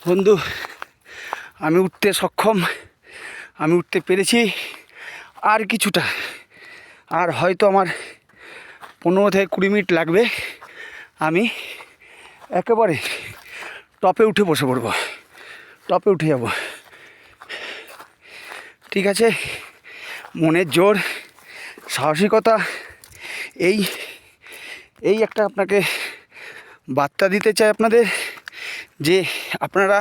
বন্ধু, আমি উঠতে সক্ষম, আমি উঠতে পেরেছি। আর কিছুটা, আর হয়তো আমার 15 থেকে 20 মিনিট লাগবে। আমি একেবারে টপে উঠে বসে পড়ব, টপে উঠে যাব। ঠিক আছে, মনের জোর, সাহসিকতা, এই এই একটা আপনাকে বার্তা দিতে চাই আপনাদের, যে আপনারা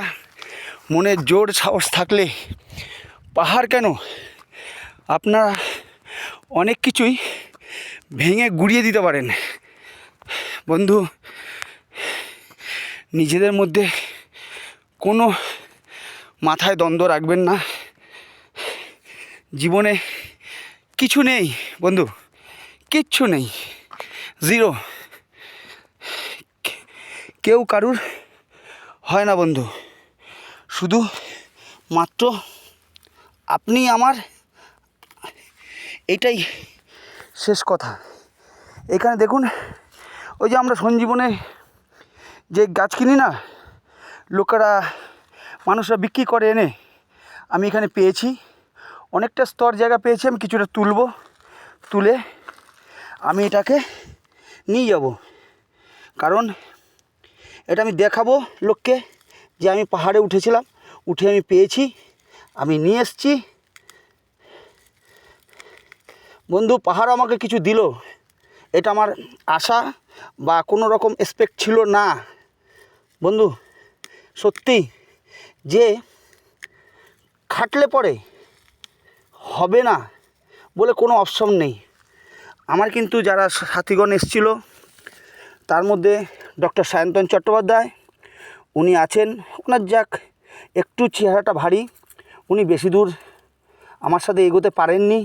মনের জোর সাহস থাকলে পাহাড় কেন, আপনারা অনেক কিছুই ভেঙে গুড়িয়ে দিতে পারেন। বন্ধু, নিজেদের মধ্যে কোনো মাথায় দ্বন্দ্ব রাখবেন না। জীবনে কিছু নেই বন্ধু, কিচ্ছু নেই, জিরো। কেউ কারুর হয় না বন্ধু, শুধু মাত্র আপনি আমার, এটাই শেষ কথা। এখানে দেখুন, ওই যে আমরা সঞ্জীবনে যে গাছ কিনি না, লোকেরা, মানুষরা বিক্রি করে এনে, আমি এখানে পেয়েছি, অনেকটা স্তর জায়গা পেয়েছি। আমি কিছুটা তুলে আমি এটাকে নিয়ে যাব, কারণ এটা আমি দেখাবো লোককে যে আমি পাহাড়ে উঠেছিলাম, উঠে আমি পেয়েছি, আমি নিয়ে এসেছি। বন্ধু, পাহাড় আমাকে কিছু দিল, এটা আমার আশা বা কোনো রকম এক্সপেক্ট ছিল না বন্ধু। সত্যি যে খাটলে পরে হবে না বলে কোনো অপশন নেই। আমার কিন্তু যারা সাথীগণ এসেছিল, তার মধ্যে ডক্টর সায়ন্তন চট্টোপাধ্যায়, উনি আছেন। ওনার যাক একটু চেহারাটা ভারী, উনি বেশি দূর আমার সাথে এগোতে পারেননি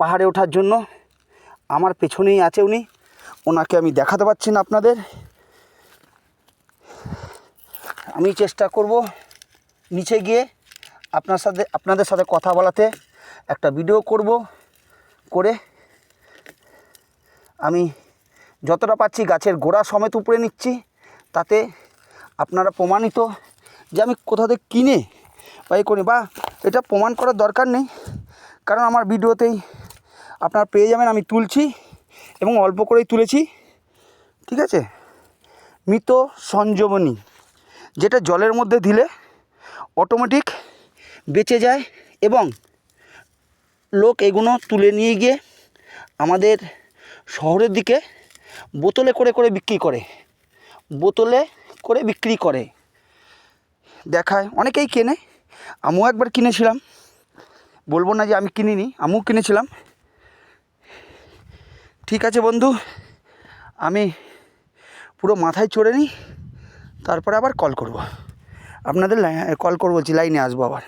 পাহাড়ে ওঠার জন্য। আমার পেছনেই আছে উনি, ওনাকে আমি দেখাতে পারছি না আপনাদের। আমি চেষ্টা করব নিচে গিয়ে আপনাদের সাথে কথা বলাতে, একটা ভিডিও করে আমি যতটা পাচ্ছি গাছের গোড়া সমেত উপরে নিচ্ছি, তাতে আপনারা প্রমাণিত যে আমি কোথা থেকে কিনে করি, বা এটা প্রমাণ করার দরকার নেই, কারণ আমার ভিডিওতেই আপনারা পেয়ে যাবেন। আমি তুলছি এবং অল্প করেই তুলেছি, ঠিক আছে। মৃত সঞ্জীবনী, যেটা জলের মধ্যে দিলে অটোমেটিক বেঁচে যায়, এবং লোক এগুলো তুলে নিয়ে গিয়ে আমাদের শহরের দিকে বোতলে করে বিক্রি করে দেখায়, অনেকেই কেনে। আমিও একবার কিনেছিলাম, বলবো না যে আমি কিনিনি, আমিও কিনেছিলাম। ঠিক আছে বন্ধু, আমি পুরো মাথায় চড়ে নিই, তারপরে আবার কল করব আপনাদের, কল করবো, লাইনে আসবো আবার।